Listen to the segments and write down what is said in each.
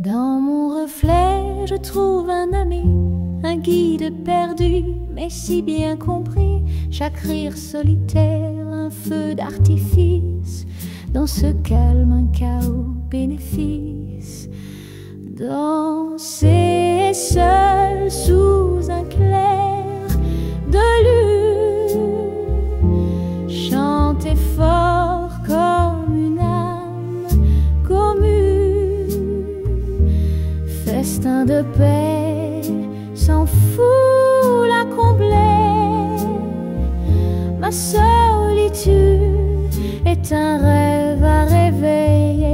Dans mon reflet, je trouve un ami, un guide perdu, mais si bien compris. Chaque rire solitaire, un feu d'artifice, dans ce calme, un chaos bénéfice. Danser seul sous un clair de lune, chanter fort comme une âme commune, festin de paix sans foule à combler. Ma solitude est un rêve à réveiller.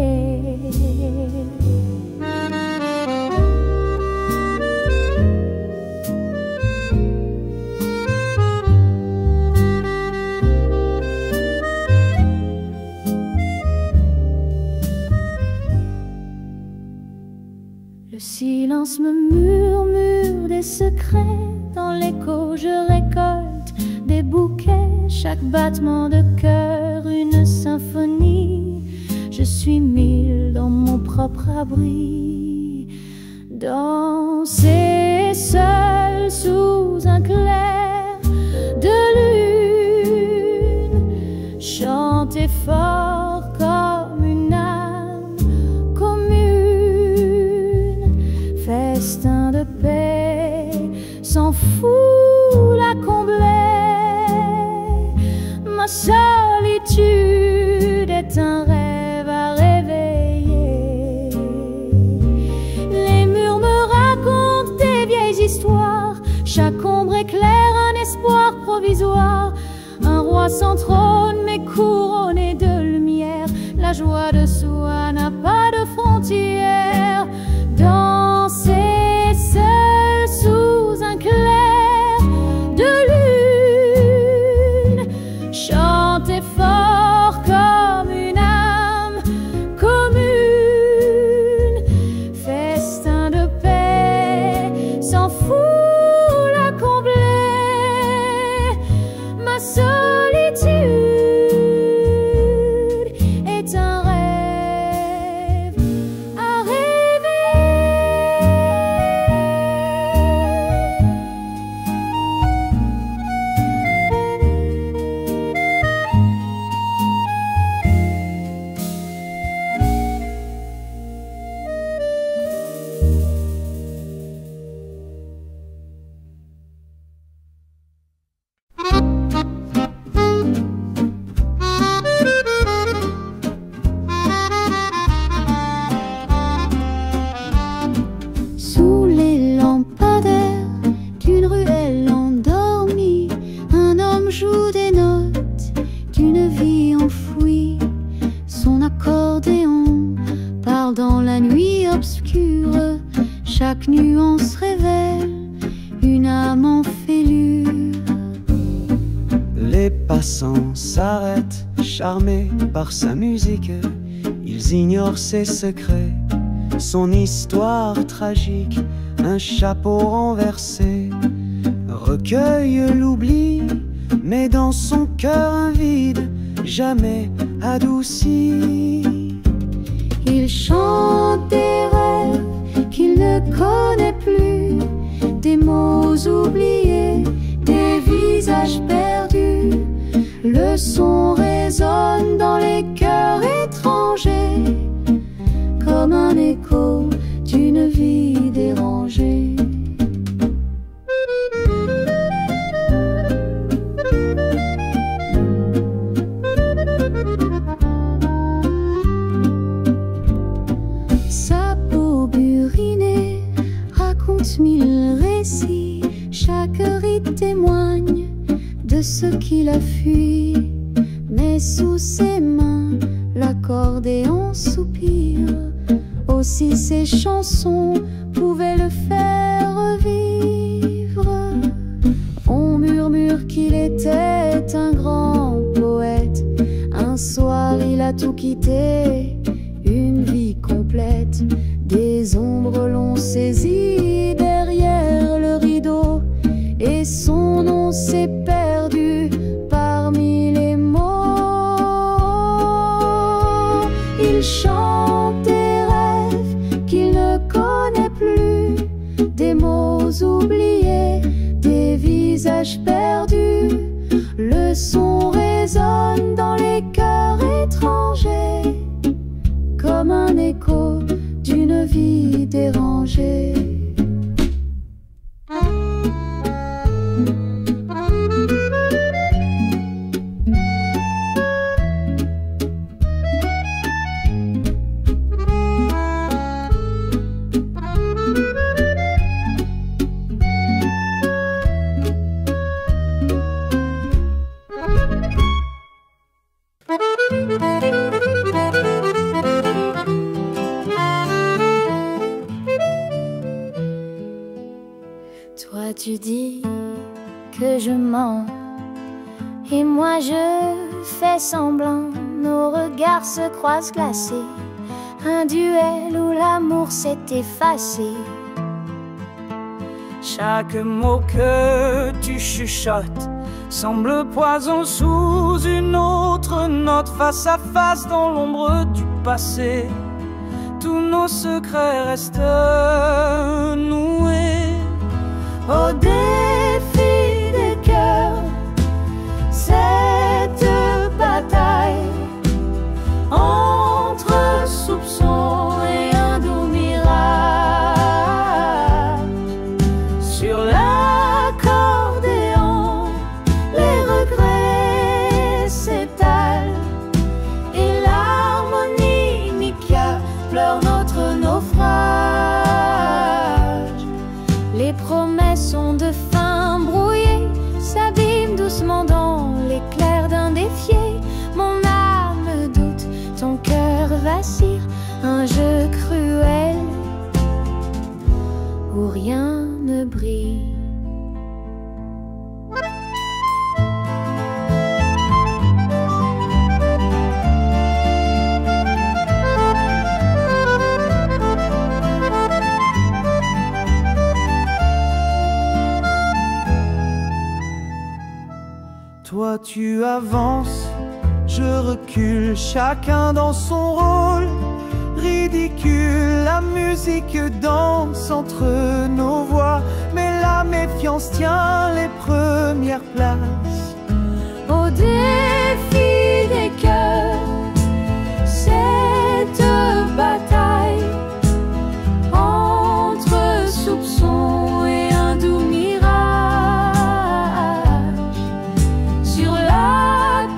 Le silence me murmure des secrets. Dans l'écho je récolte des bouquets. Chaque battement de cœur une symphonie. Je suis mille dans mon propre abri. Danser seul sous un clair de lune, chanter fort comme une âme commune, festin de paix sans foule à combler. Ma solitude est un rêve à réveiller. Les murs me racontent des vieilles histoires. Chaque ombre éclaire un espoir provisoire. Un roi sans trône mais couronné de lumière. La joie de soi n'a pas de frontières. Danser seul sous un clair de lune, chanter fort comme une âme commune, festin de paix sans foule à combler. Ma solitude est un rêve à Sous les lampadaires d'une ruelle endormie, un homme joue des notes d'une vie enfouie. Son accordéon parle dans la nuit obscure. Chaque nuance révèle une âme en fêlure. Les passants s'arrêtent, charmés par sa musique. Ils ignorent ses secrets, son histoire tragique. Un chapeau renversé recueille l'oubli, mais dans son cœur un vide jamais adouci. Il chante des rêves qu'il ne connaît plus, des mots oubliés, des visages perdus. Le son résonne dans les cœurs étrangers, comme un écho d'une vie dérangée. Sa peau burinée raconte mille récits. Chaque rite témoigne de ce qu'il a fui. Mais sous ses mains, l'accordéon soupire. Aussi ses chansons pouvaient le faire revivre. On murmure qu'il était un grand poète. Un soir il a tout quitté, une vie complète. Des ombres l'ont saisi derrière le rideau, et son nom s'est perdu parmi les mots. Il chante des rêves qu'il ne déranger. Toi tu dis que je mens et moi je fais semblant. Nos regards se croisent glacés, un duel où l'amour s'est effacé. Chaque mot que tu chuchotes semble poison sous une autre note. Face à face dans l'ombre du passé, tous nos secrets restent noués. Au défi des cœurs, cette bataille entre soupçons et un doux mirage. Sur l'accordéon, les regrets s'étalent et l'harmonica pleure notre naufrage. Les promesses ont de fin brouillé, s'abîment doucement dans l'éclair d'un défié. Mon âme doute, ton cœur vacille, un jeu cruel où rien ne brille. Toi tu avances, je recule, chacun dans son rôle. Ridicule, la musique danse entre nos voix, mais la méfiance tient les premières places. Au défi des cœurs, cette bataille entre soupçons et un doux mirage. Sur l'accordéon,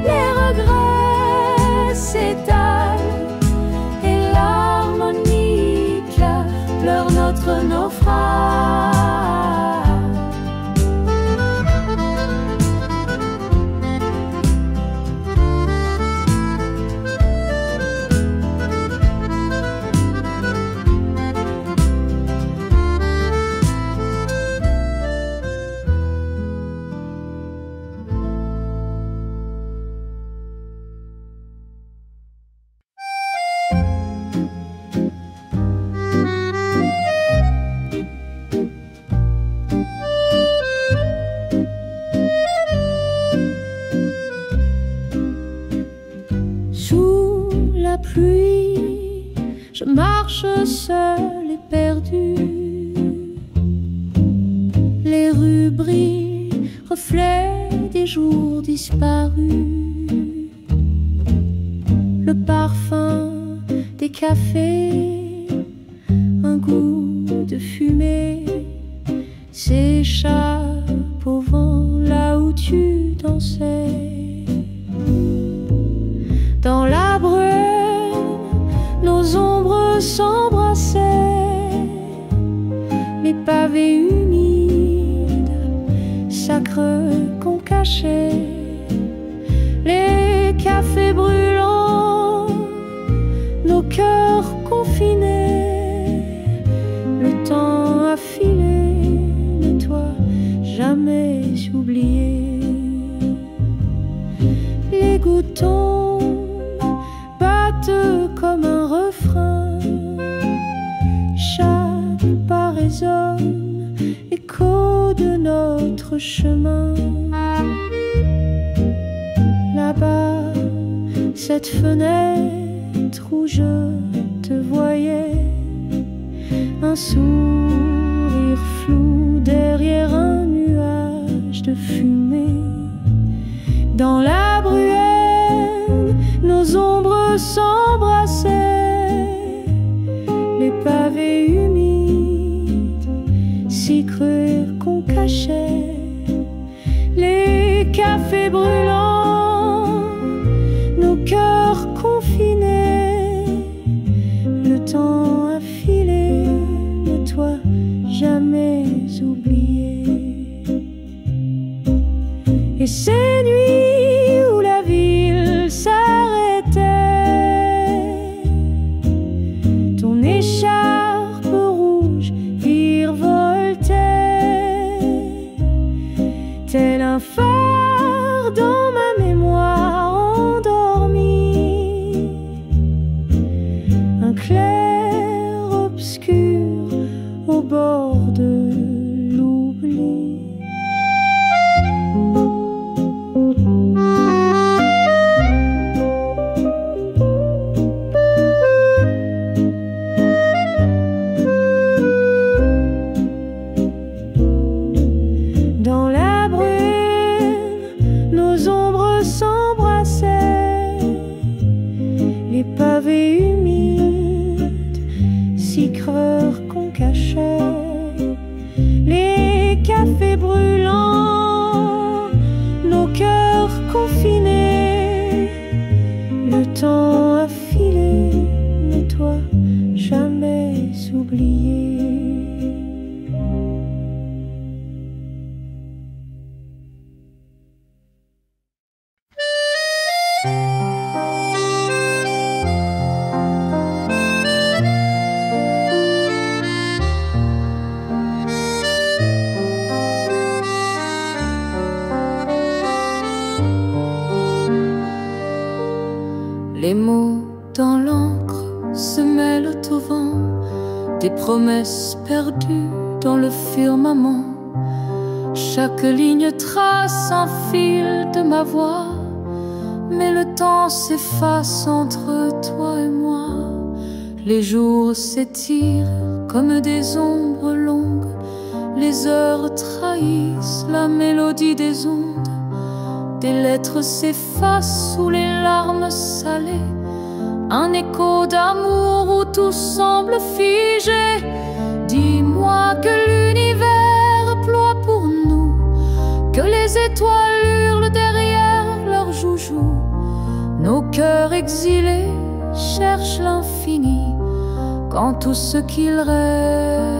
les regrets s'étalent et l'harmonica pleure notre naufrage. Sous la pluie, je marche seule et perdue. Les rues brillent, reflets des jours disparus. Le parfum des cafés, un goût de fumée s'échappe au vent là où tu dansais. Dans la brume, nos ombres s'embrassaient. Les pavés humides, sacres qu'on cachait. Les cafés brûlants, nos cœurs confinés. Le temps a filé, mais toi jamais oublié. Les gouttes tombent, battent comme un refrain. Chaque pas résonne, écho de notre chemin. Là-bas, cette fenêtre où je te voyais, un sourire flou derrière un nuage de fumée. Dans la bruelle, nos ombres s'embrassaient. couchait, les cafés brûlants, nos cœurs confinés, le temps a filé, mais toi jamais oublié. Les mots dans l'encre se mêlent au vent, des promesses perdues dans le firmament. Chaque ligne trace un fil de ma voix, mais le temps s'efface entre toi et moi. Les jours s'étirent comme des ombres longues, les heures trahissent la mélodie des ondes. Des lettres s'effacent sous les larmes salées, un écho d'amour où tout semble figé. Dis-moi que l'univers ploie pour nous, que les étoiles hurlent derrière leurs joujoux. Nos cœurs exilés cherchent l'infini, quand tout ce qu'il reste,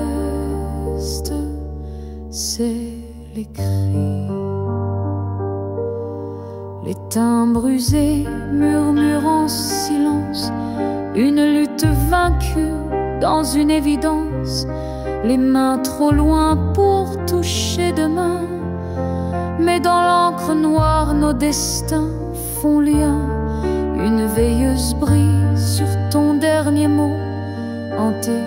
c'est les cris. Les timbres usés murmurent en silence, une lutte vaincue dans une évidence. Les mains trop loin pour toucher demain, mais dans l'encre noire nos destins font lien. Une veilleuse brille sur ton dernier mot hanté,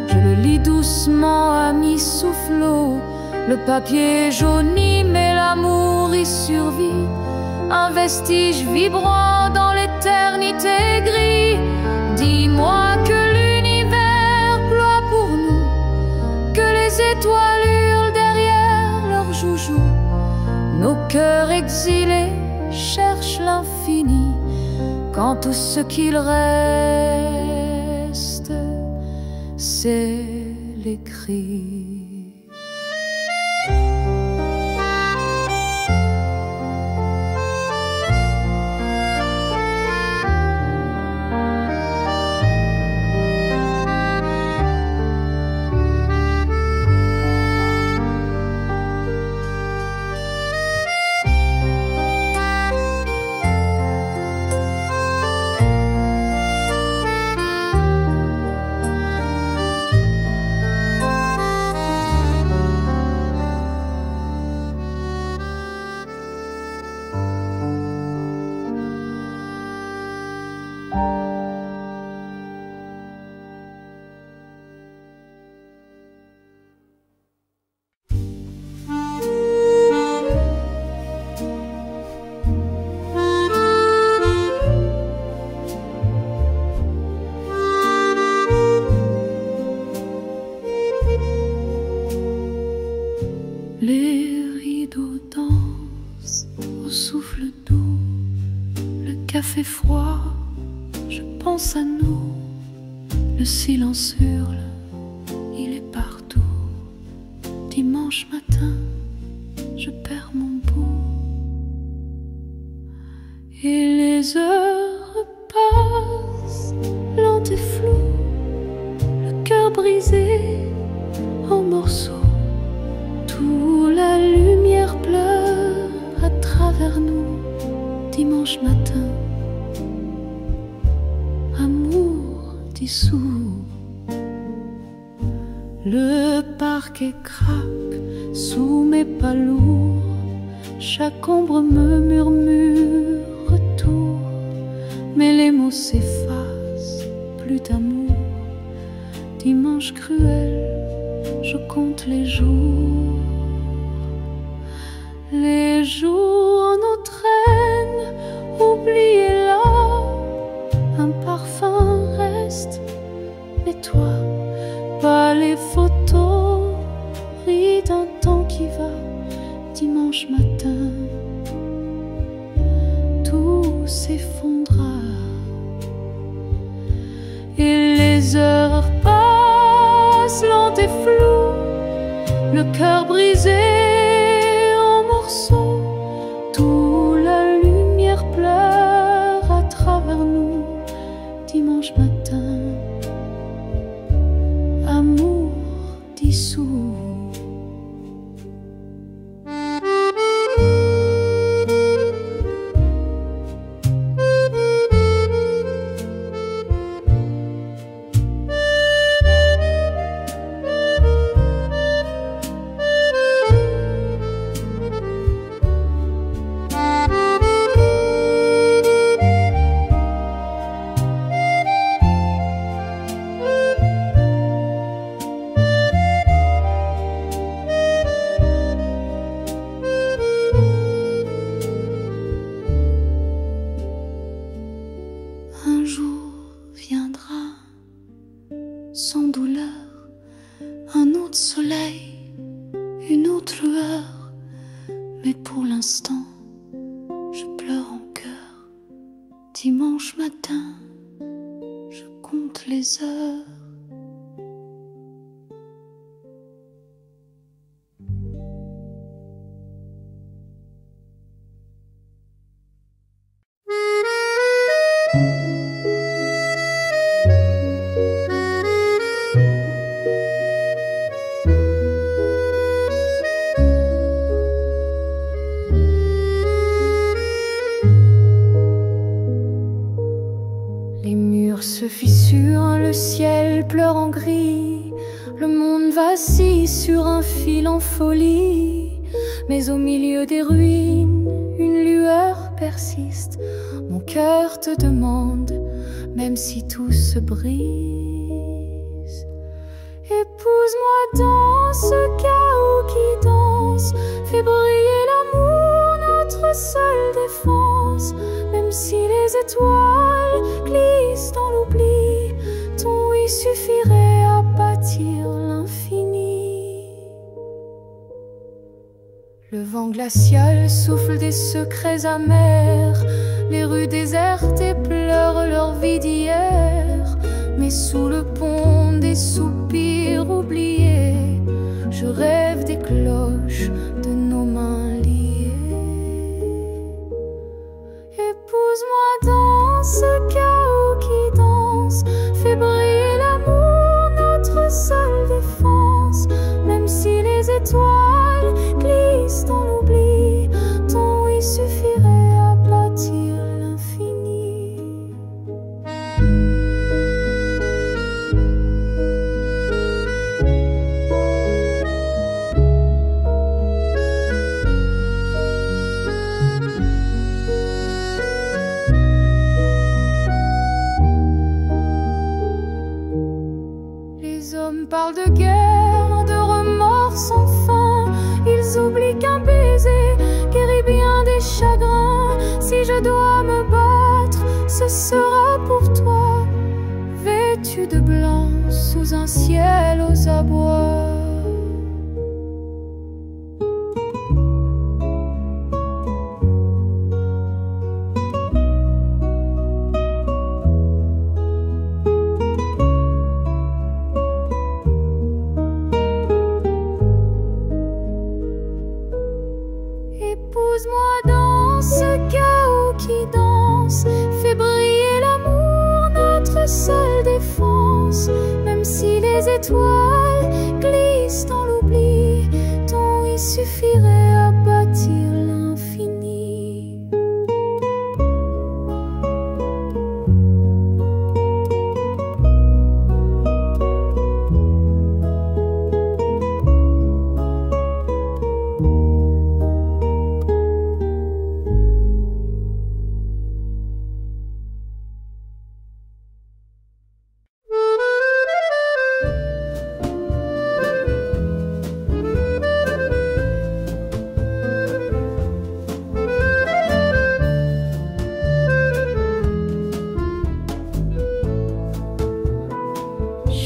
je le lis doucement à mi-soufflot. Le papier jauni mais l'amour y survit, un vestige vibrant dans l'éternité gris. Dis-moi que l'univers ploie pour nous, que les étoiles hurlent derrière leurs joujoux. Nos cœurs exilés cherchent l'infini, quand tout ce qu'il reste, c'est les cris. Les rideaux dansent au souffle doux, le café froid, je pense à nous. Le silence hurle, il est partout. Dimanche matin, je perds mon bout. Et les heures passent, lentes et floues, le cœur brisé en morceaux. Où la lumière pleure à travers nous. Dimanche matin, amour dissous. Le parquet craque sous mes pas lourds, chaque ombre me murmure retour, mais les mots s'effacent, plus d'amour. Dimanche cruel, je compte les jours. Les jours nous traînent, oubliez-la. Un parfum reste, mais toi, pas les photos, ris d'un temps qui va. Dimanche matin, tout s'effondra. Et les heures passent lentes est floue, le cœur brisé en morceaux, toute la lumière pleure à travers nous. Dimanche matin, amour dissous. Un jour viendra, sans douleur, un autre soleil, une autre lueur. Mais pour l'instant, je pleure en cœur. Dimanche matin, je compte les heures. Les murs se fissurent, le ciel pleure en gris, le monde vacille sur un fil en folie. Mais au milieu des ruines, une lueur persiste. Mon cœur te demande, même si tout se brise, épouse-moi dans ce chaos qui danse, fais briller l'amour, notre seule défense. Même si les étoiles glissent dans l'oubli, ton oui suffirait à bâtir l'infini. Le vent glacial souffle des secrets amers, les rues désertes et pleurent leur vie d'hier. Mais sous le pont des soupirs oubliés, je rêve des cloches de nos mains liées. Épouse-moi dans ce chaos qui danse, fais briller l'amour, notre seule défense. Même si les étoiles glissent dans l'oubli, ton oui suffirait à bâtir l'infini. Les hommes parlent de guerre, de remords sans fin. Ils oublient qu'un baiser guérit bien des chagrins. Si je dois me battre, ce sera pour toi, vêtu de blanc sous un ciel aux abois. Épouse-moi dans ce chaos qui danse, fais briller l'amour, notre seule défense. Même si les étoiles glissent dans l'oubli, ton oui suffirait à bâtir l'infini.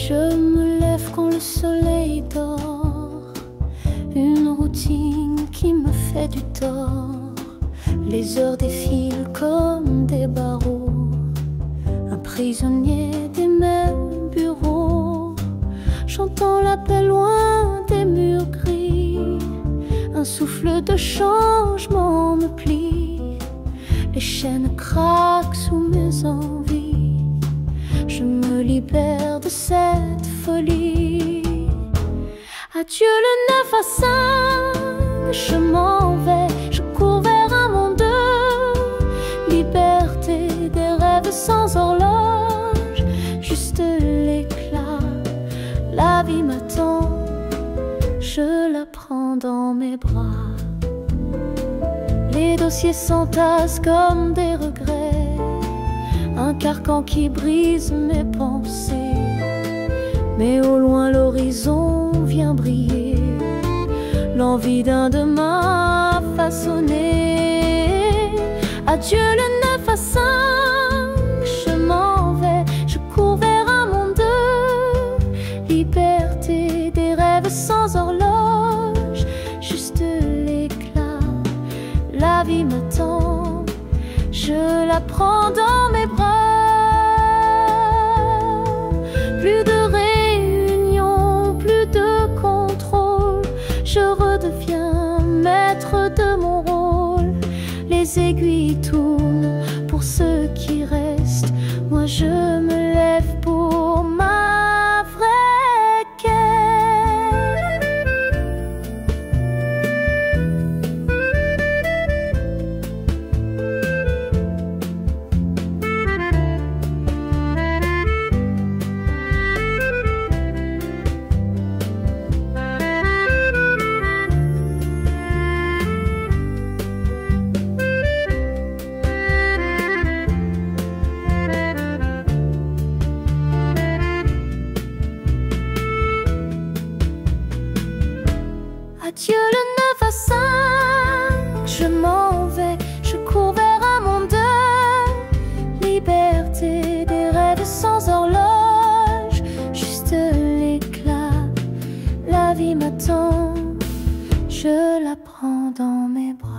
Je me lève quand le soleil dort, une routine qui me fait du tort. Les heures défilent comme des barreaux, un prisonnier des mêmes bureaux. J'entends l'appel Un souffle de changement me plie, les chaînes craquent sous mes envies. Je me libère de cette folie. Adieu le 9 à 5, je m'en vais, je cours vers un monde. Liberté des rêves sans horloge, juste l'éclat. La vie m'attend, je la prends dans mes bras. Les dossiers s'entassent comme des regrets, un carcan qui brise mes pensées. Mais au loin l'horizon vient briller, l'envie d'un demain façonné. Adieu le 9 à 5, je m'en vais, je cours vers un monde. Liberté des rêves sans horloge, juste l'éclat. La vie m'attend, je la prends dans mes bras. Plus de réunion, plus de contrôle, je redeviens maître de mon rôle. Les aiguilles tournent pour ceux qui restent, moi je me lève pour ma vraie quête. Adieu le 9 à 5, je m'en vais, je cours vers un monde. Liberté des rêves sans horloge, juste l'éclat. La vie m'attend, je la prends dans mes bras.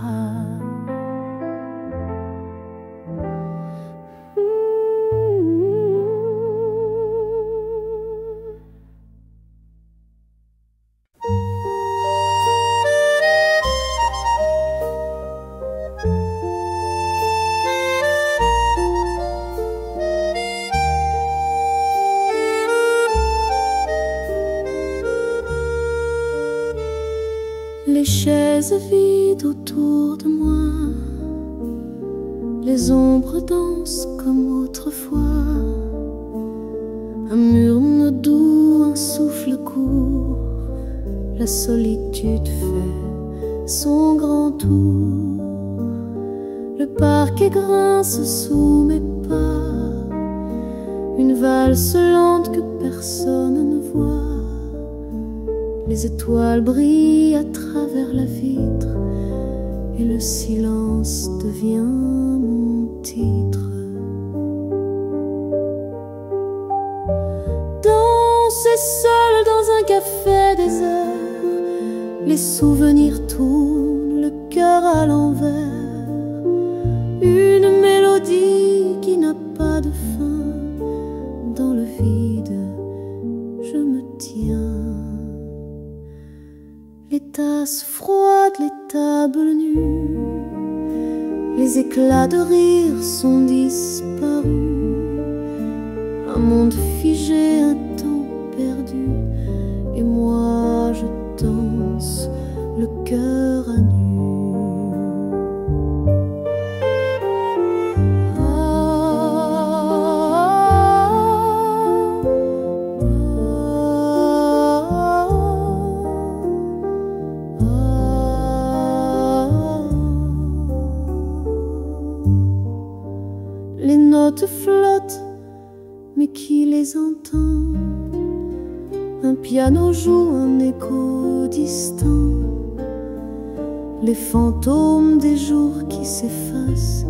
Les chaises vides autour de moi, les ombres dansent comme autrefois. Un murmure doux, un souffle court, la solitude fait son grand tour. Le parquet grince sous mes pas, une valse lente que personne ne voit. Les étoiles brillent à travers la vitre et le silence devient mon titre. Danser seul dans un café désert, les souvenirs tournent, le cœur à l'envers. Une mélodie qui n'a pas de fin, dans le vide je me tiens. Les tasses froides, les tables nues, les éclats de rire sont disparus. Un monde figé, un temps perdu, et moi je danse le cœur à nu. Les notes flottent, mais qui les entend? Un piano joue un écho distant. Les fantômes des jours qui s'effacent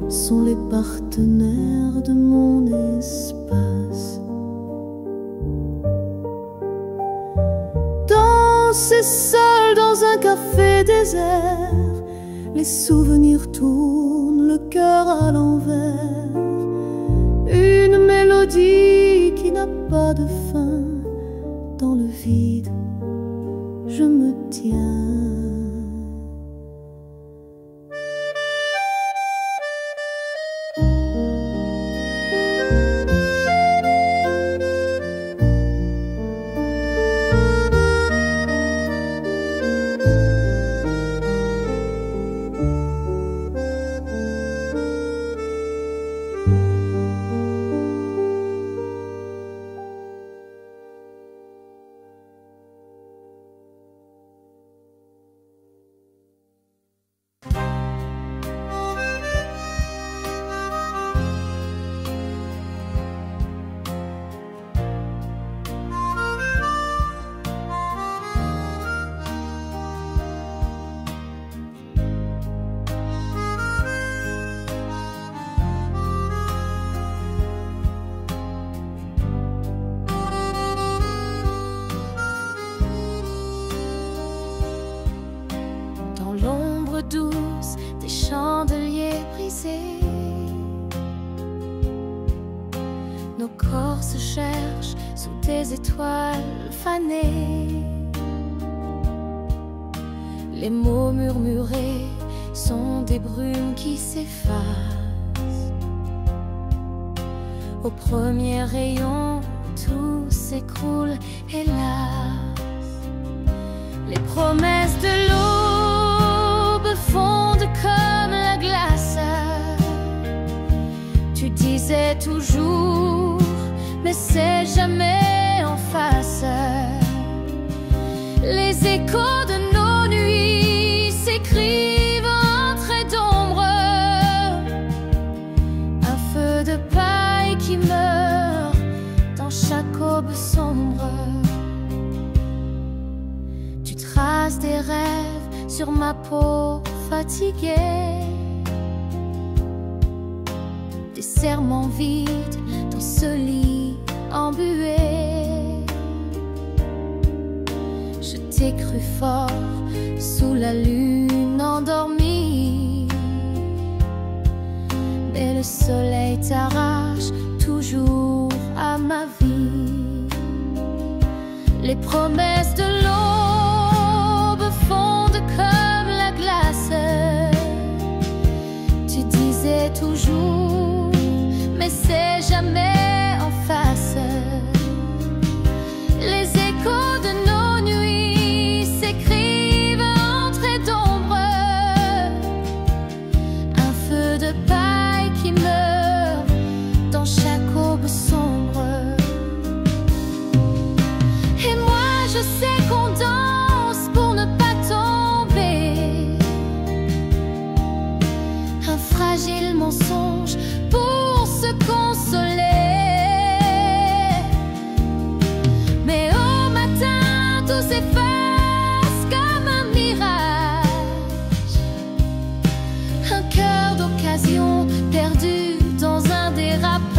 sont les partenaires de mon espace. Danser seul dans un café désert, les souvenirs tournent, le cœur à l'envers. Une mélodie qui n'a pas de fin, dans le vide je me tiens. passé. Nos corps se cherchent sous des étoiles fanées. Les mots murmurés sont des brumes qui s'effacent. Au premier rayon, tout s'écroule, hélas. Les promesses de l'aube fondent comme la glace. Tu disais toujours, mais c'est jamais en face. Les échos de nos nuits s'écrivent en traits d'ombre. Un feu de paille qui meurt dans chaque aube sombre. Tu traces des rêves sur ma peau fatiguée, des serments vides dans ce lit embué. Je t'ai cru fort sous la lune endormie, mais le soleil t'arrache toujours à ma vie. Les promesses de l'aube fondent comme la glace. Tu disais toujours, mais c'est jamais en face. Les échos de nos nuits s'écrivent en traits d'ombre. Un feu de paille qui meurt dans chaque aube sombre. Et moi je sais qu'on danse pour ne pas tomber. Un fragile mensonge pour se consoler. Mais au matin tout s'efface comme un mirage. Un cœur d'occasion perdu dans un dérapage.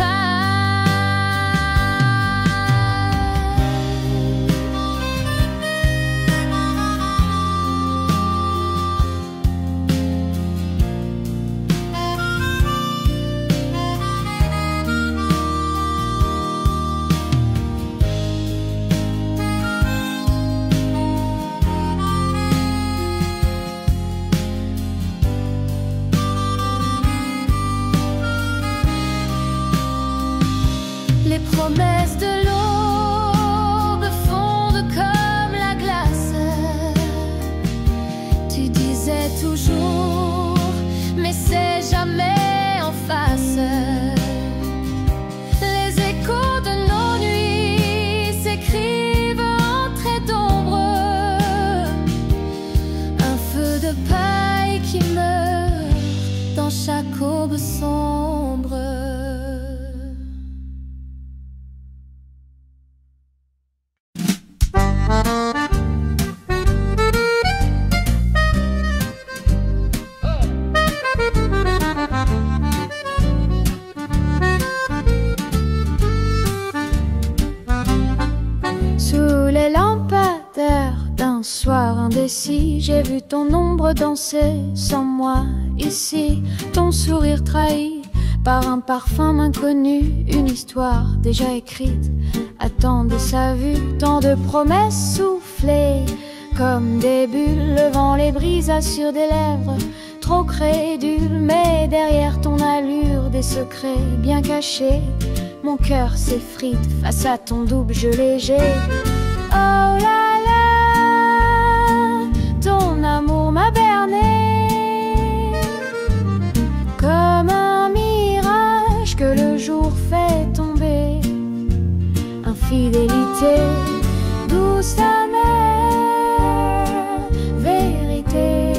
Les promesses de l'aube fondent comme la glace. Tu disais toujours, mais c'est jamais en face. Les échos de nos nuits s'écrivent en traits d'ombre. Un feu de paille qui meurt dans chaque aube sombre. Sous les lampadaires d'un soir indécis, j'ai vu ton ombre danser sans moi ici. Ton sourire trahi par un parfum inconnu, une histoire déjà écrite attendait sa vue. Tant de promesses soufflées comme des bulles, le vent les brisa sur des lèvres trop crédules. Mais derrière ton allure, des secrets bien cachés. Mon cœur s'effrite face à ton double jeu léger. Oh là là, ton amour m'a berné comme un mirage que le jour fait tomber. Infidélité, douce amère, vérité.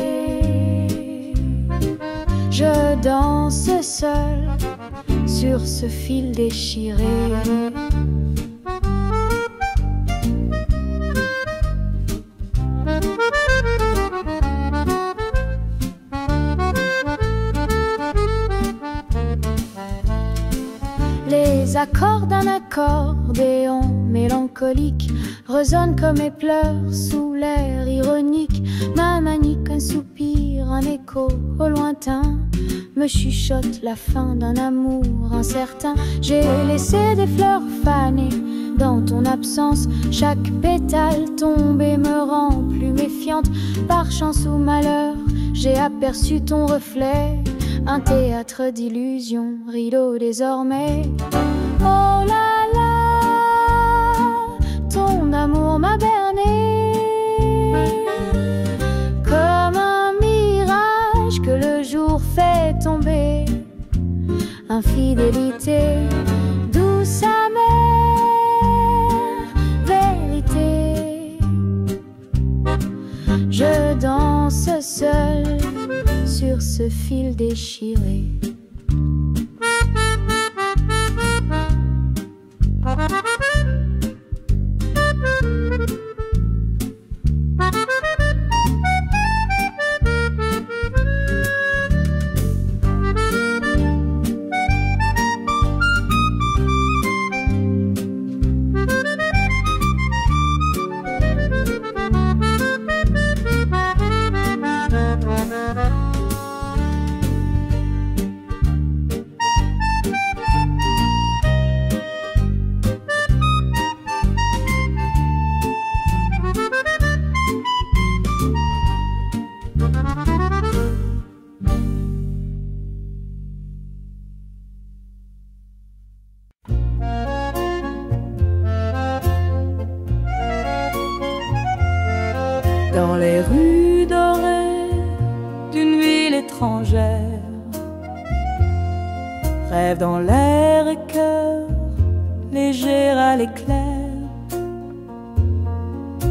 Je danse seule sur ce fil déchiré. Les accords d'un accord accordéon mélancolique résonne comme mes pleurs sous l'air ironique. Ma manique, un soupir, un écho au lointain me chuchote la fin d'un amour incertain. J'ai laissé des fleurs fanées dans ton absence. Chaque pétale tombée me rend plus méfiante. Par chance ou malheur, j'ai aperçu ton reflet. Un théâtre d'illusions, rideau désormais. Oh là là, ton amour m'a berné comme un mirage que le jour fait tomber. Infidélité, douce amère, vérité. Je danse seule sur ce fil déchiré. Dans les rues dorées d'une ville étrangère, rêve dans l'air et cœur léger à l'éclair.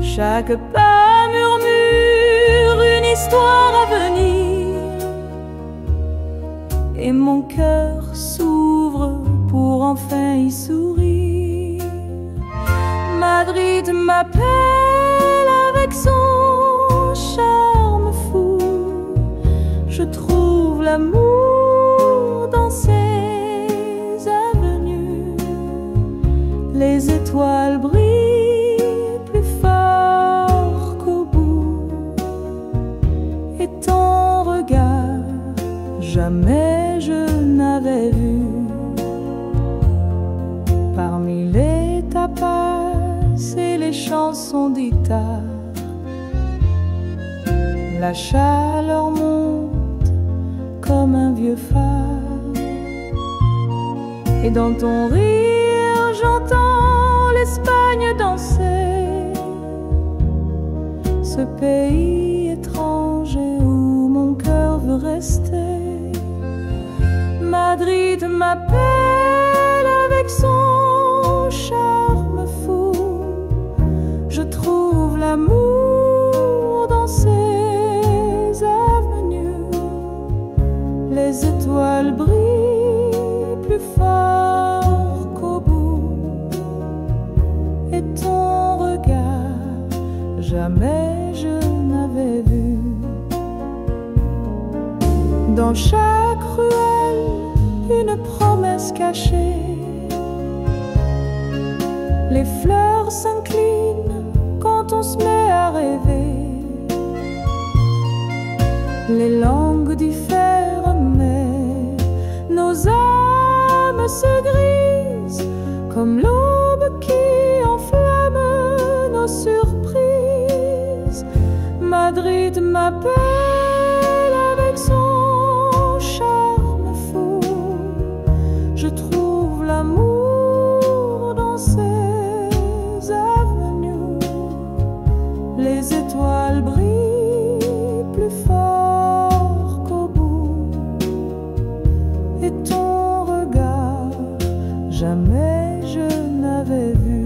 Chaque pas murmure une histoire à venir, et mon cœur s'ouvre pour enfin y sourire. Madrid m'appelle avec son charme fou. Je trouve l'amour dans ses avenues. Les étoiles brillent plus fort qu'au bout, et ton regard jamais je n'avais vu. Parmi les tapas et les chansons d'Ita, la chaleur monte comme un vieux phare, et dans ton rire j'entends l'Espagne danser, ce pays étranger où mon cœur veut rester. Madrid m'appelle avec son charme fou. Je trouve l'amour dans ses avenues. Les étoiles brillent plus fort qu'au bout, et ton regard jamais je n'avais vu. Dans chaque ruelle une promesse cachée, les fleurs s'inclinent quand on se met à rêver. Les langues diffèrent mais nos âmes se grisent comme l'aube qui enflamme nos surprises. Madrid m'appelle avec son charme fou. Je trouve l'amour dans ses avenues. Les étoiles brillent plus fort qu'au bout, et ton regard jamais je n'avais vu.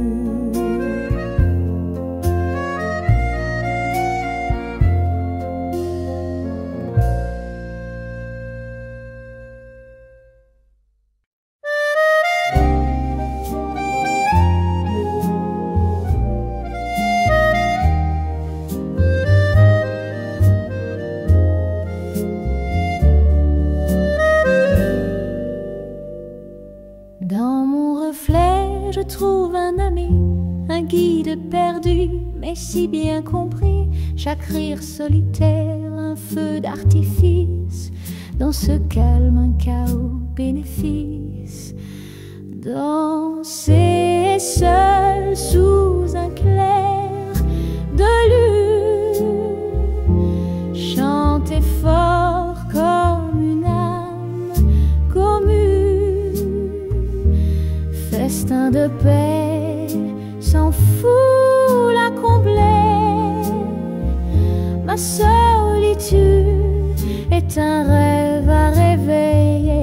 un ami, un guide perdu, mais si bien compris. Chaque rire solitaire, un feu d'artifice. Dans ce calme, un chaos bénéfice. Danser seul sous un clair de lune, chanter fort comme une âme commune, festin de paix sans foule à combler. Ma solitude est un rêve à réveiller.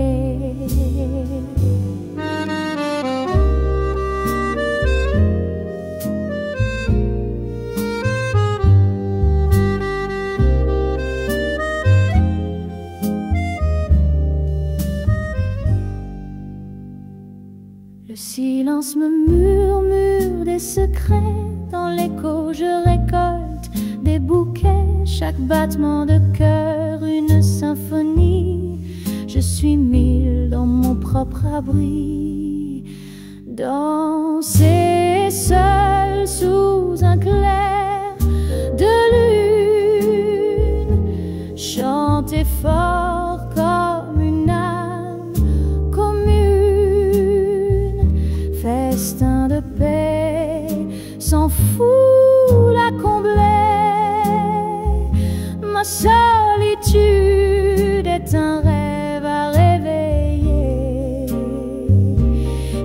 Le silence me murmure des secrets. Dans l'écho je récolte des bouquets. Chaque battement de cœur une symphonie. Je suis mille dans mon propre abri. Danser seul sous un clair de lune, chanter fort comme une âme commune, festin de paix sans foule à combler. Ma solitude est un rêve à réveiller.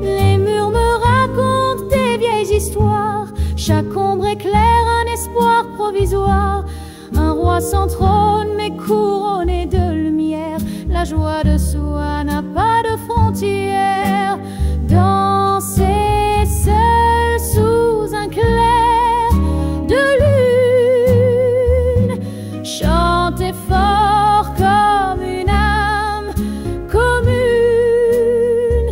Les murs me racontent des vieilles histoires. Chaque ombre éclaire un espoir provisoire. Un roi sans trône mais couronné de lumière. La joie de soi n'a pas de frontières. Danser seul sous un clair de lune, chanter fort comme une âme commune,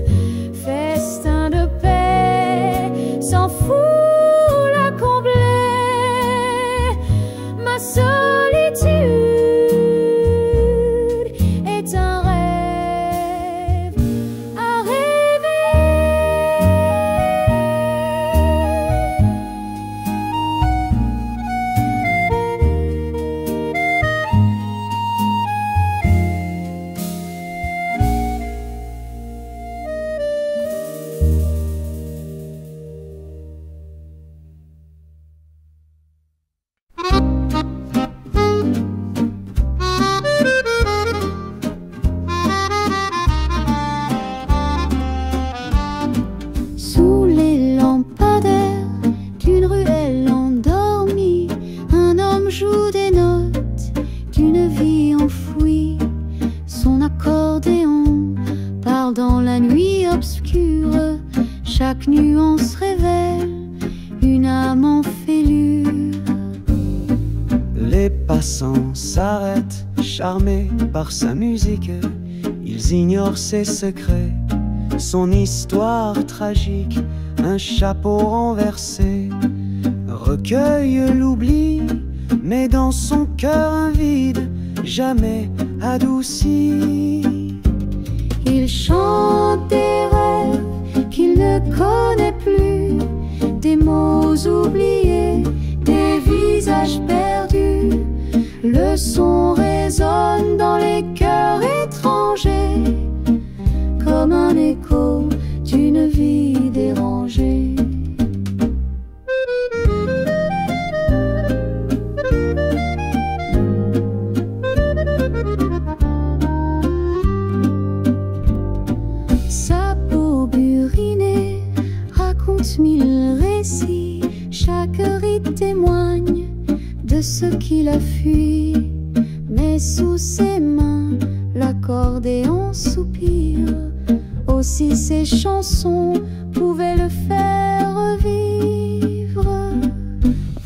festin de paix sans foule à combler. Ma solitude est un rêve à Sous les lampadaires d'une ruelle endormie, un homme joue des notes d'une vie enfouie. Son accordéon parle dans la nuit obscure. Chaque nuance révèle une âme en fêlure. Les passants s'arrêtent, charmés par sa musique. Ils ignorent ses secrets, son histoire tragique. Un chapeau renversé recueille l'oubli, mais dans son cœur un vide jamais adouci. Il chante des rêves qu'il ne connaît plus, des mots oubliés, des visages perdus. Le son résonne dans les cœurs étrangers, comme un écho d'une vie dérangée. Sa peau burinée raconte mille récits. Chaque rite témoigne de ce qu'il a fui. Mais sous ses mains, l'accordéon soupire. Aussi ses chansons pouvaient le faire revivre.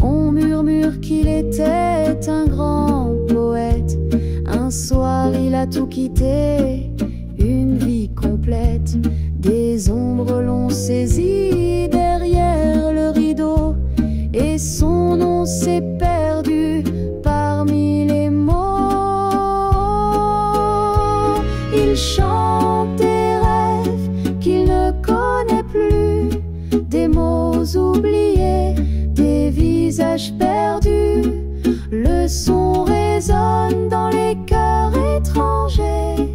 On murmure qu'il était un grand poète. Un soir il a tout quitté, une vie complète. Des ombres l'ont saisi derrière le rideau, et son nom s'est perdu parmi les mots. Il chante des rêves qu'il ne connaît nos oubliés, des visages perdus. Le son résonne dans les cœurs étrangers,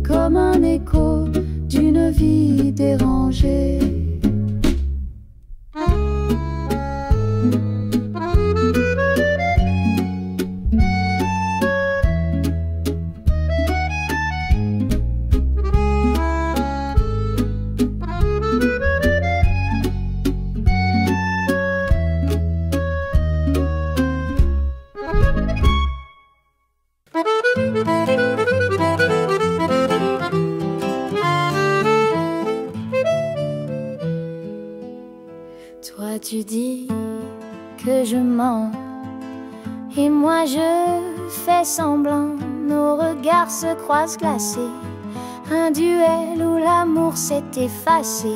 comme un écho d'une vie dérangée. Toi tu dis que je mens, et moi je fais semblant. Nos regards se croisent glacés, un duel où l'amour s'est effacé.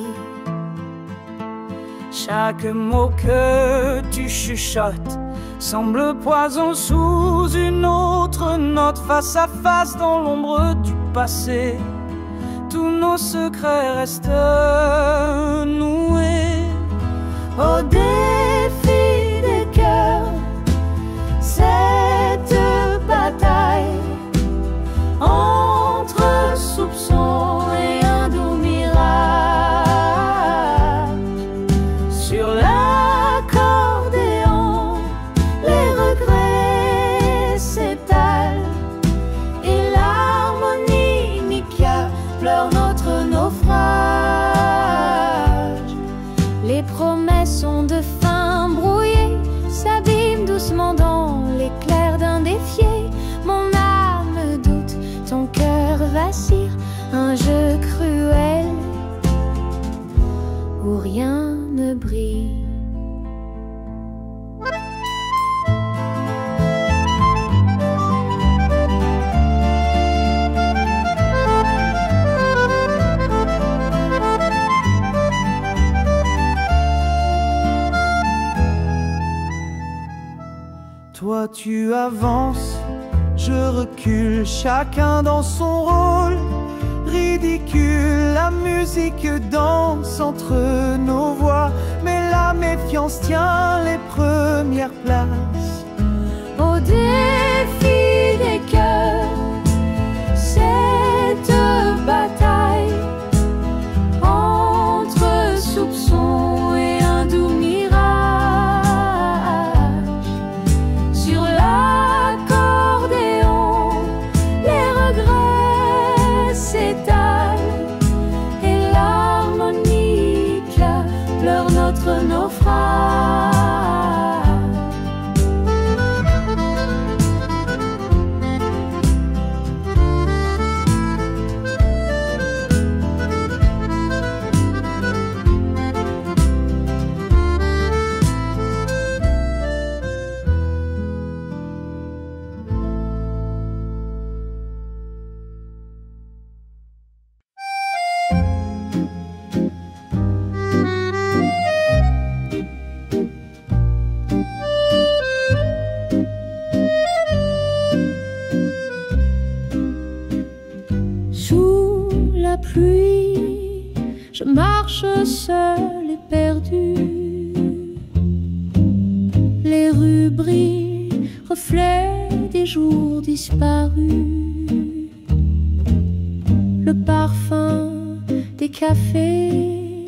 Chaque mot que tu chuchotes semble poison sous une autre note. Face à face dans l'ombre du passé, tous nos secrets restent noués. Au défi des cœurs, cette bataille entre soupçons et un doux mirage. Sur l'accordéon, les regrets s'étalent et l'harmonie Mikia pleure notre naufrage. Les promesses sont de fin brouillées, s'abîment doucement dans l'éclair d'un défié. Mon âme doute, ton cœur vacille, un jeu cruel où rien ne brille. Toi tu avances, je recule, chacun dans son rôle. Ridicule, la musique danse entre nos voix, mais la méfiance tient les premières places. Au défi des cœurs, cette bataille entre soupçons et un doux mirage. Sur l'accordéon, les regrets s'étalent et l'harmonie pleure notre naufrage. Sous la pluie, je marche seule et perdue. Les rues brillent, reflets des jours disparus. Le parfum des cafés,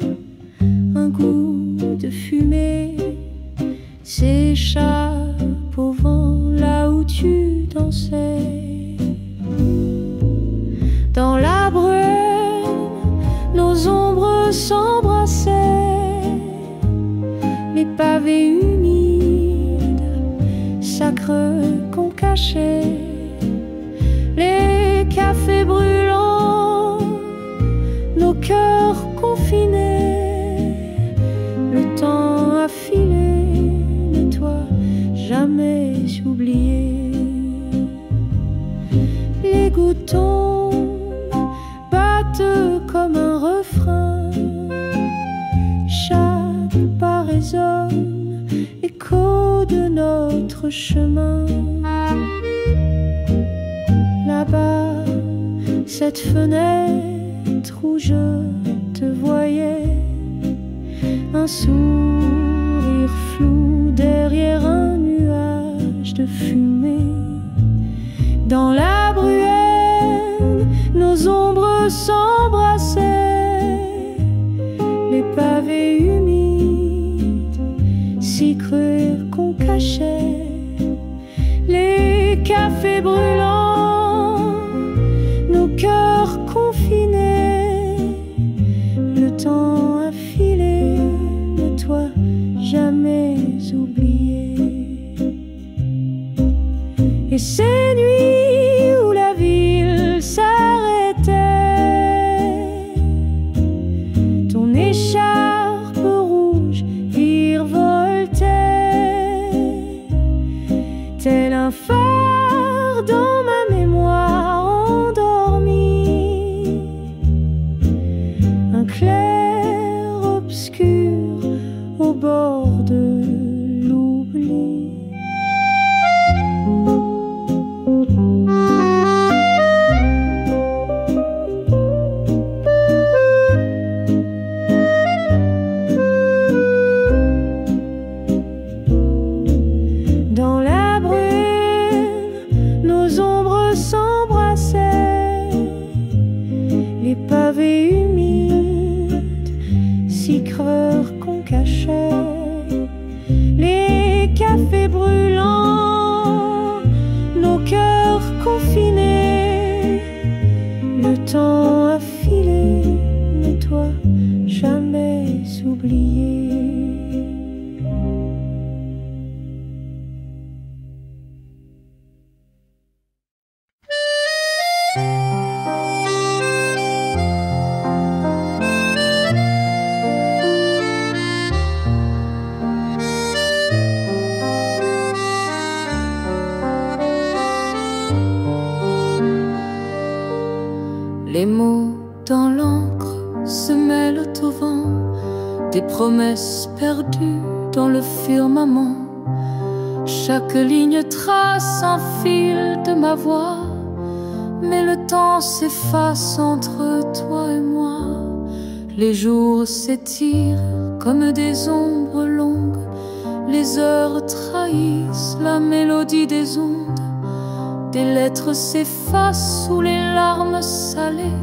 un goût de fumée s'échappe au vent là où tu dansais. Dans la brume, nos ombres s'embrassaient. Les pavés humides, sacres qu'on cachait. Les cafés brûlants, nos cœurs confinés. Le temps a filé, mais toi jamais oublié. Les gouttes tombent, battent comme un refrain. Chaque pas résonne, écho de notre chemin. Là-bas, cette fenêtre où je te voyais, un sourire flou derrière un nuage de fumée. Dans la bruelle, nos ombres s'embrassaient, les pavés humides si creux qu'on cachait, les cafés brûlants, nos cœurs confinés. Le temps a filé, mais toi jamais oublié. Et ces nuits où la ville s'arrêtait, ton écharpe rouge virevoltait, tel un phare dans ma mémoire endormie, un clair-obscur au bord de l'oubli. Dans la brume, nos ombres s'embrassaient, les pavés humides si creux qu'on cachait, les cafés brûlants, nos cœurs confinés. Le temps a filé, mais toi jamais oublié. Les mots dans l'encre se mêlent au vent, des promesses perdues dans le firmament. Chaque ligne trace un fil de ma voix, mais le temps s'efface entre toi et moi. Les jours s'étirent comme des ombres longues, les heures trahissent la mélodie des ondes. Des lettres s'effacent sous les larmes salées,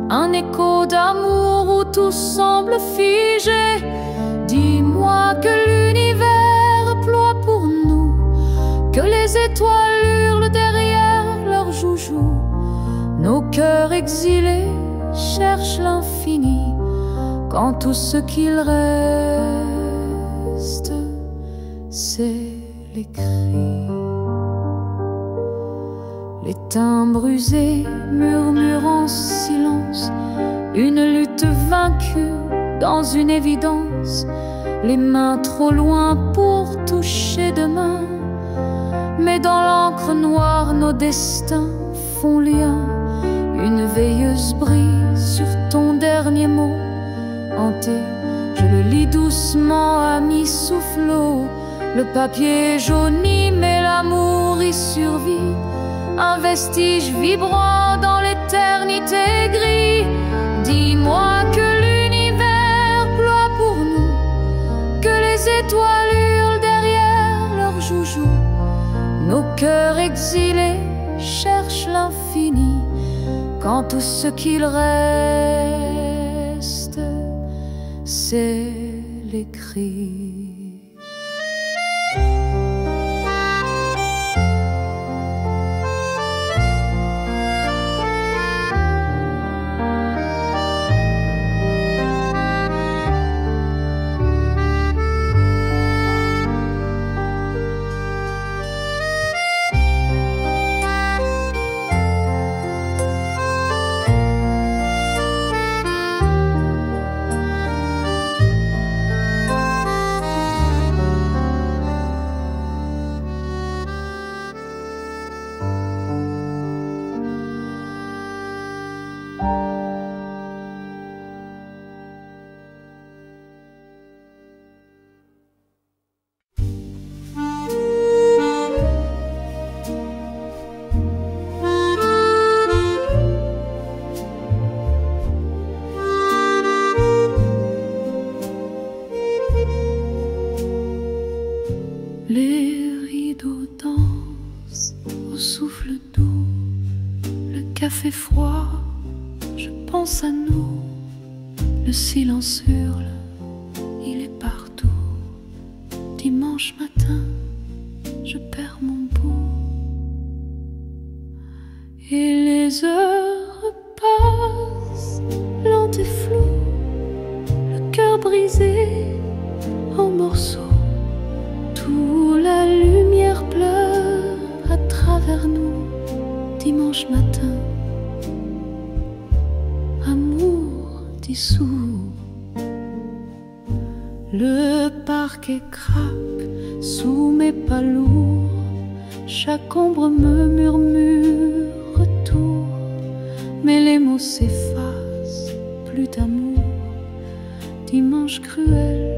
un écho d'amour où tout semble figé. Dis-moi que l'univers ploie pour nous, que les étoiles hurlent derrière leurs joujoux. Nos cœurs exilés cherchent l'infini, quand tout ce qu'il reste, c'est les cris. Les timbres usés murmurent en silence, une lutte vaincue dans une évidence. Les mains trop loin pour toucher demain, mais dans l'encre noire nos destins font lien. Une veilleuse brille sur ton dernier mot hanté, je le lis doucement à mi-soufflot. Le papier jauni mais l'amour y survit, un vestige vibrant dans l'éternité gris. Dis-moi que l'univers ploie pour nous, que les étoiles hurlent derrière leurs joujoux. Nos cœurs exilés cherchent l'infini, quand tout ce qu'il reste, c'est les cris. fait froid, je pense à nous. Le silence hurle, il est partout. Dimanche matin, je perds mon bout. Et les heures passent, lentes et floues, le cœur brisé en morceaux. Toute la lumière pleure à travers nous. Dimanche matin, amour dissous. Le parquet craque sous mes pas lourds. Chaque ombre me murmure retour. Mais les mots s'effacent, plus d'amour. Dimanche cruel,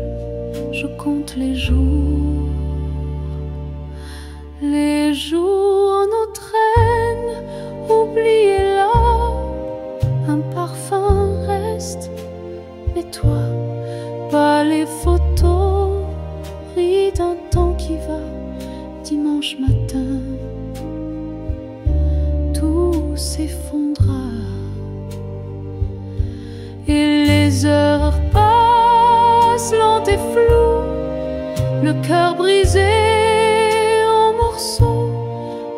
je compte les jours. Les jours nous traînent, oubliez-la. Un parfum reste, mais toi, pas les photos. Ris d'un temps qui va. Dimanche matin, tout s'effondra. Et les heures passent lentes et floues, le cœur brisé en morceaux.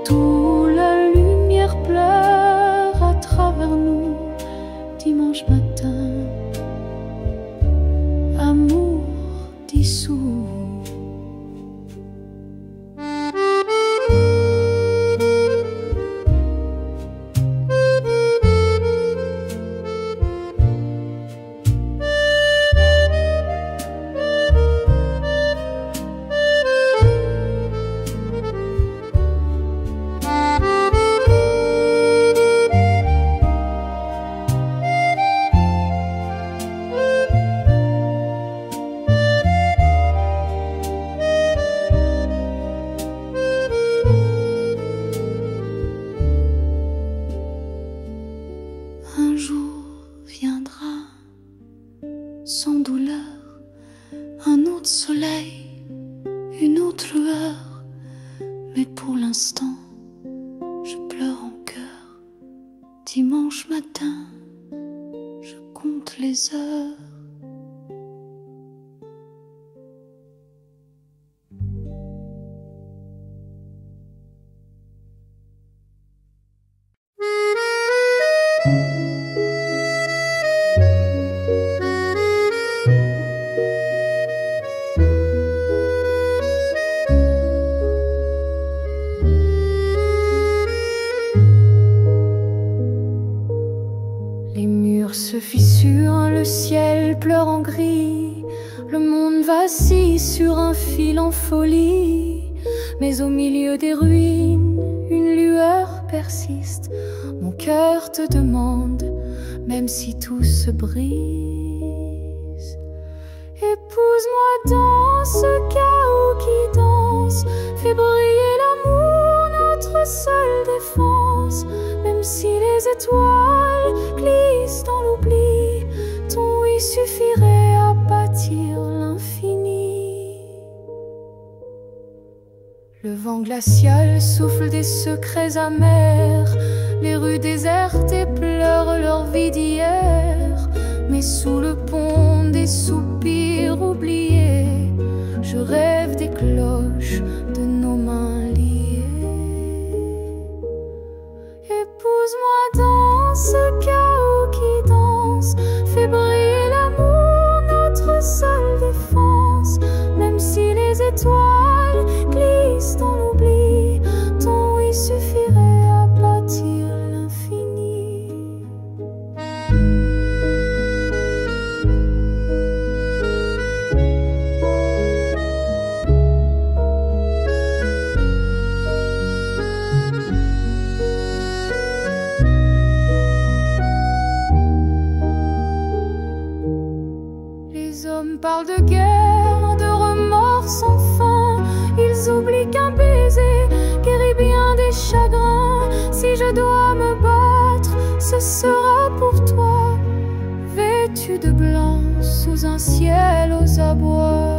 Toute la lumière pleure à travers nous. Dimanche matin, amour dissous. Un jour viendra, sans douleur, un autre soleil, une autre lueur. Mais pour l'instant, je pleure en cœur. Dimanche matin, je compte les heures. Les murs se fissurent, le ciel pleure en gris. Le monde vacille sur un fil en folie. Mais au milieu des ruines, une lueur persiste. Mon cœur te demande, même si tout se brise. Épouse-moi dans ce chaos qui danse. Fais briller l'amour, notre seule défense. Même si les étoiles glissent dans l'oubli, ton oui suffirait à bâtir l'infini. Le vent glacial souffle des secrets amers. Les rues désertes et pleurent leur vie d'hier. Mais sous le pont des soupirs oubliés, je rêve des cloches de nos mains liées. Épouse-moi dans ce chaos qui danse. Fais briller l'amour, notre seule défense. Même si les étoiles glissent dans l'oubli, ton oui suffirait à bâtir l'infini. Les hommes parlent de guerre, de remords sans fin. Ils oublient qu'un baiser guérit bien des chagrins. Si je dois me battre, ce sera pour toi, vêtu de blanc sous un ciel aux abois.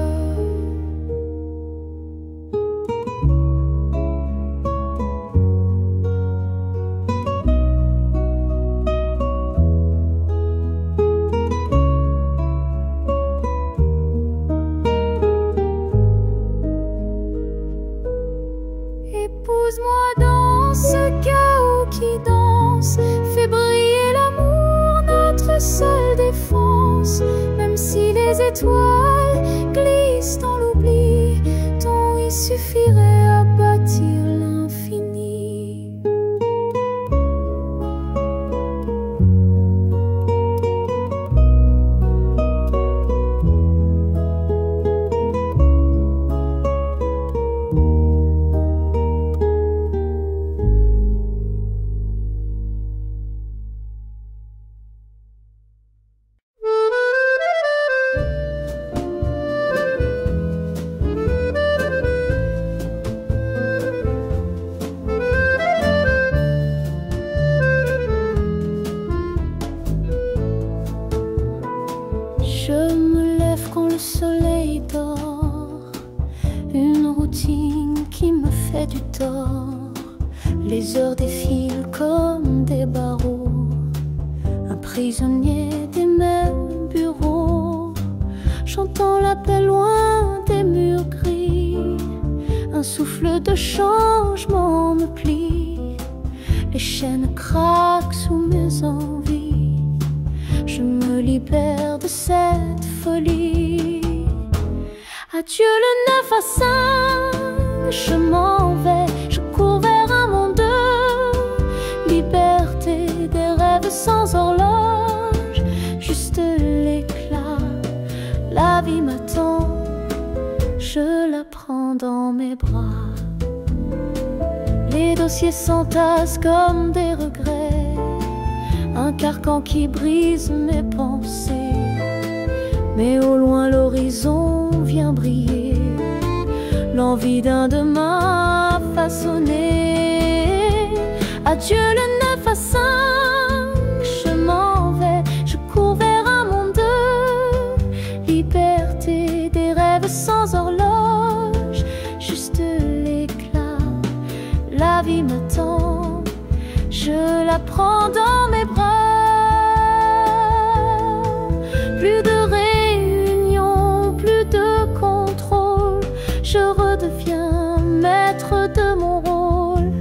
suffirait à bâtir l'infini. Je me lève quand le soleil dort, une routine qui me fait du tort. Les heures défilent comme des barreaux, un prisonnier des mêmes bureaux. J'entends l'appel loin des murs gris, un souffle de changement me plie. Les chaînes craquent sous mes envies, je me libère de cette folie. Adieu le 9 à 5, je m'en vais, je cours vers un monde de liberté, des rêves sans horloge, juste l'éclat. La vie m'attend, je la prends dans mes bras. Les dossiers s'entassent comme des regrets, un carcan qui brise mes pensées. Mais au loin l'horizon vient briller, l'envie d'un demain façonné. Adieu le 9 à 5, je m'en vais, je cours vers un monde de liberté, des rêves sans horloge, juste l'éclat. La vie m'attend, je la prends dans mes bras. Plus de réunion, plus de contrôle, je redeviens maître de mon rôle.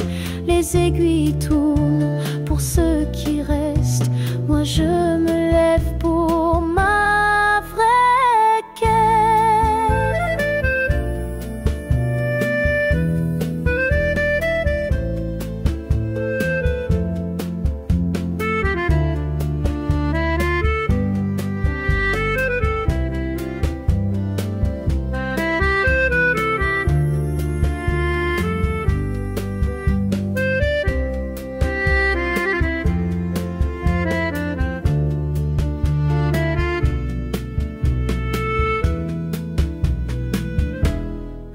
Les aiguilles tournent pour ceux qui restent, moi je me lève pour ma vraie quête.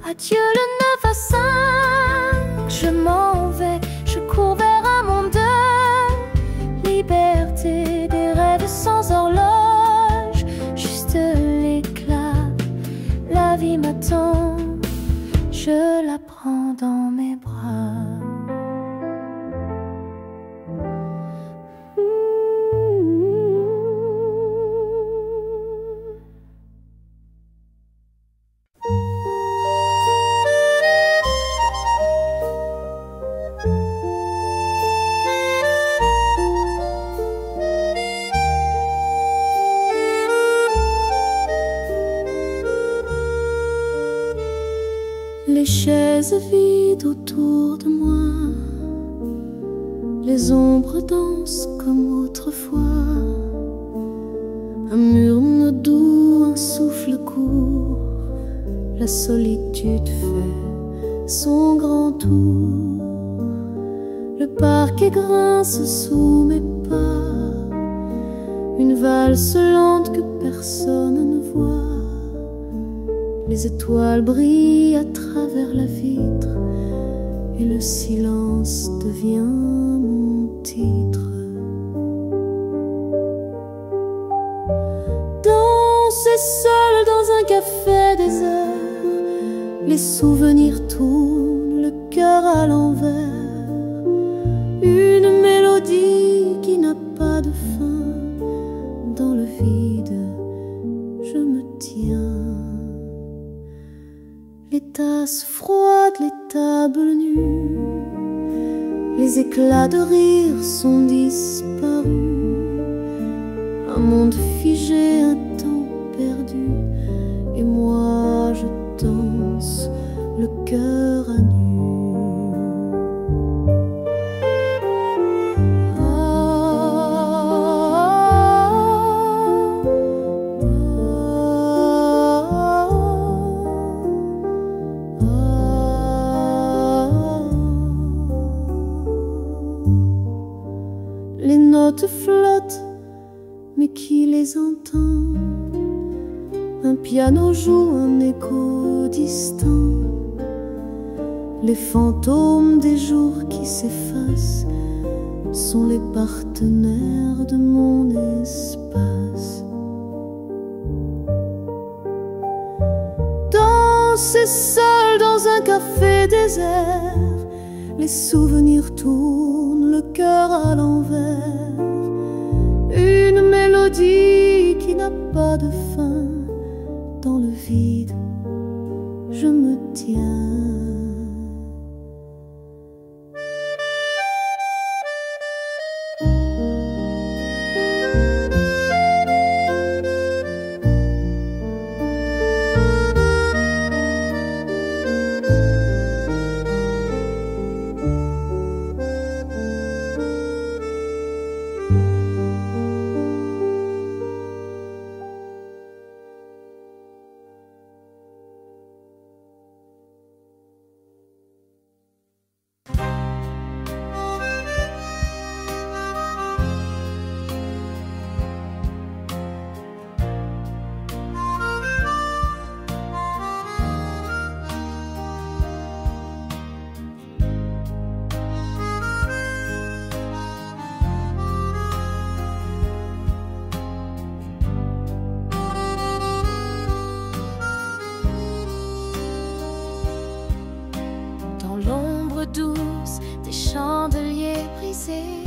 Adieu le 9 à 5, je m'en vais, je cours vers un monde de liberté, des rêves sans horloge, juste l'éclat. La vie m'attend, je la prends dans mes bras. Les chaises vides autour de moi, les ombres dansent comme autrefois. Un murmure doux, un souffle court, la solitude fait son grand tour. Le parquet grince sous mes pas, une valse lente que personne ne voit. Les étoiles brillent à travers la vitre et le silence devient mon titre. Danser seul dans un café désert, les souvenirs tournent, le cœur à l'envers. Une mélodie qui n'a pas de fin, dans le vide je me tiens. Les tasses froides, les tables nues, les éclats de rire sont disparus. Un monde figé, un temps perdu, et moi je danse le cœur à nu. Les notes flottent, mais qui les entend? Un piano joue un écho distant. Les fantômes des jours qui s'effacent sont les partenaires de mon espace. Danser seul dans un café désert, les souvenirs tournent, le cœur à l'envers. Une mélodie qui n'a pas de fin. Dans le vide, je me tiens. Douce des chandeliers brisés,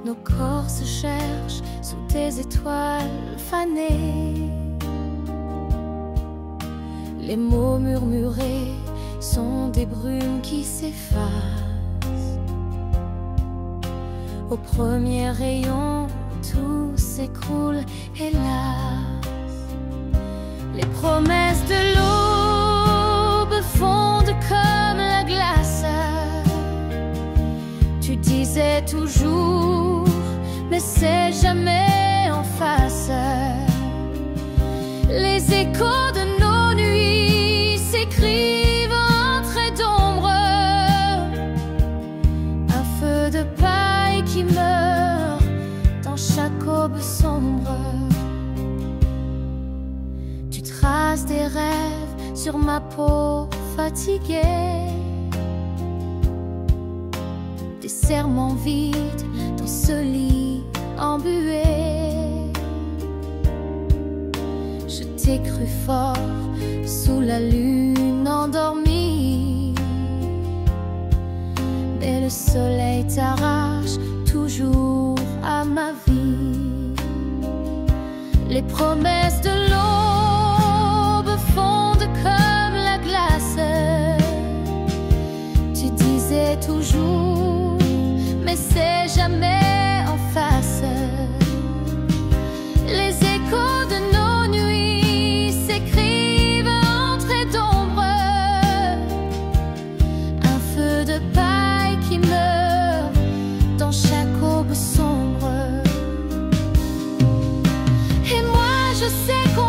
nos corps se cherchent sous des étoiles fanées. Les mots murmurés sont des brumes qui s'effacent. Au premier rayon, tout s'écroule, hélas. Les promesses de l'eau fondent comme la glace. Tu disais toujours, mais c'est jamais en face. Les échos de nos nuits s'écrivent en traits d'ombre. Un feu de paille qui meurt dans chaque aube sombre. Tu traces des rêves sur ma peau fatiguée, des serments vides dans ce lit embué. Je t'ai cru fort sous la lune endormie, mais le soleil t'arrache toujours à ma vie. Les promesses de l'aube fondent comme la glace. Tu disais toujours, mais c'est jamais en face. Les échos de nos nuits s'écrivent en traits d'ombre. Un feu de paille qui meurt dans chaque aube sombre. Et moi je sais qu'on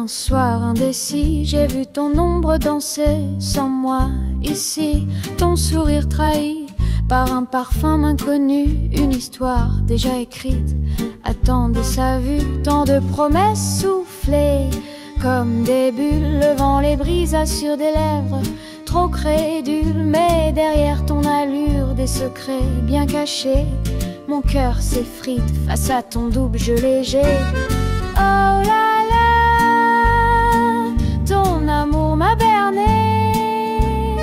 soir indécis, j'ai vu ton ombre danser sans moi ici. Ton sourire trahi par un parfum inconnu, une histoire déjà écrite attendait sa vue. Tant de promesses soufflées comme des bulles, le vent les brisa sur des lèvres trop crédules. Mais derrière ton allure, des secrets bien cachés, mon cœur s'effrite face à ton double jeu léger. Oh là là, ton amour m'a berné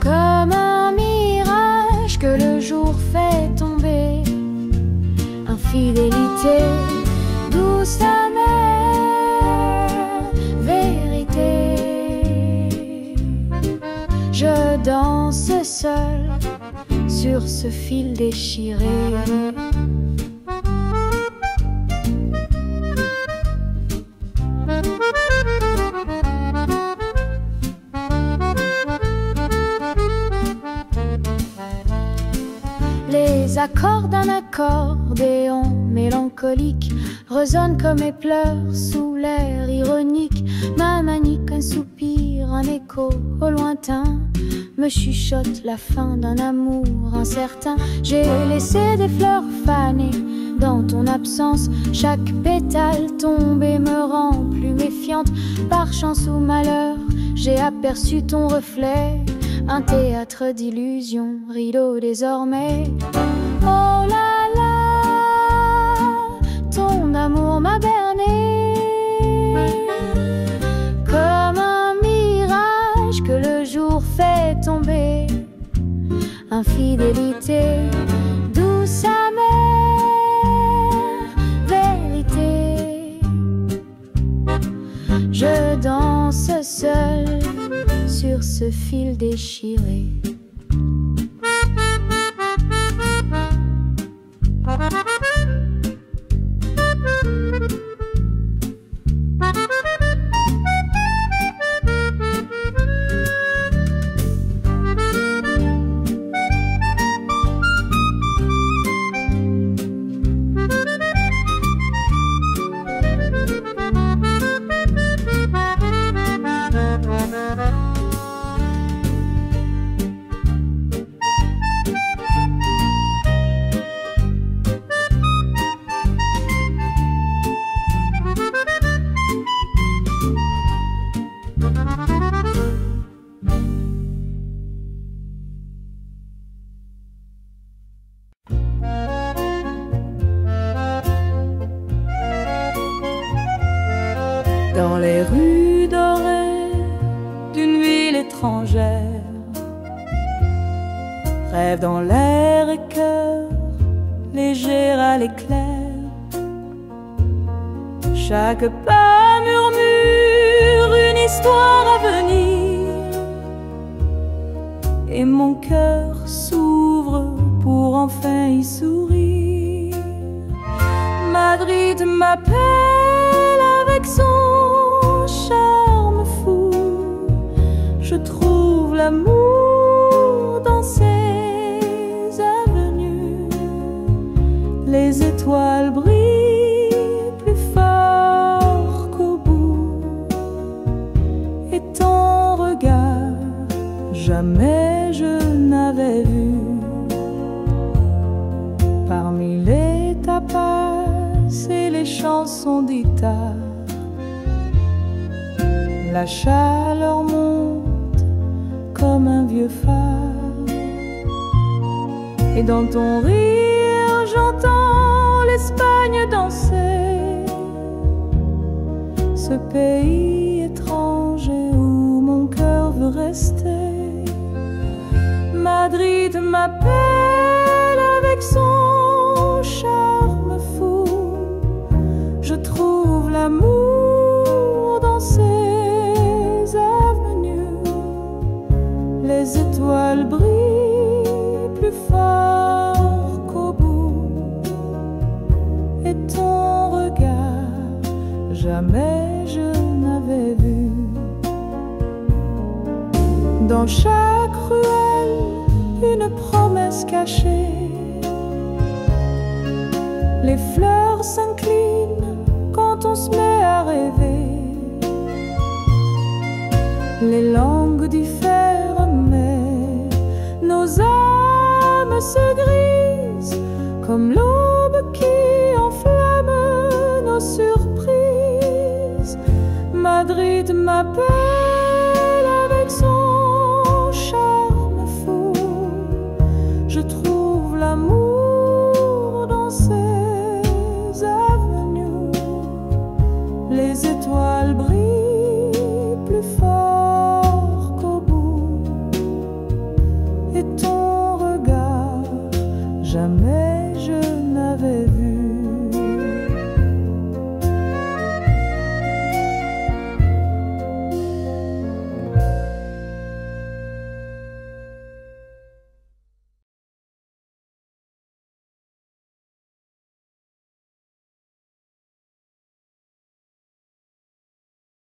comme un mirage que le jour fait tomber. Infidélité, douce amère, vérité. Je danse seule sur ce fil déchiré. Les accords d'un accordéon mélancolique résonnent comme mes pleurs sous l'air ironique. Ma manique, un soupir, un écho au lointain me chuchote la fin d'un amour incertain. J'ai laissé des fleurs fanées dans ton absence. Chaque pétale tombée me rend plus méfiante. Par chance ou malheur, j'ai aperçu ton reflet. Un théâtre d'illusions, rideau désormais. Oh là là, ton amour m'a berné comme un mirage que le jour fait tomber. Infidélité, douce amère, vérité. Je danse seule sur ce fil déchiré. Dans les rues dorées d'une ville étrangère, rêve dans l'air et cœur léger à l'éclair. Chaque pas murmure une histoire à venir, et mon cœur s'ouvre pour enfin y sourire. Madrid m'appelle avec son charme fou. Je trouve l'amour dans ses avenues. Les étoiles brillent plus fort qu'au bout, et ton regard jamais je n'avais vu. Parmi les tapas et les chansons d'Ita, la chaleur monte comme un vieux phare, et dans ton rire j'entends l'Espagne danser, ce pays étranger où mon cœur veut rester. Madrid m'appelle avec son charme fou. Je trouve l'amour dans ses avenues. Les étoiles brillent plus fort qu'au bout, et ton regard jamais je n'avais vu. Dans chaque ruelle, une promesse cachée. Les fleurs s'inclinent quand on se met à rêver. Les langues diffèrent, mais nos âmes se grisent comme l'aube qui enflamme nos surprises. Madrid m'appelle avec son charme fou. Je trouve l'amour dans ses avenues. Les étoiles brillent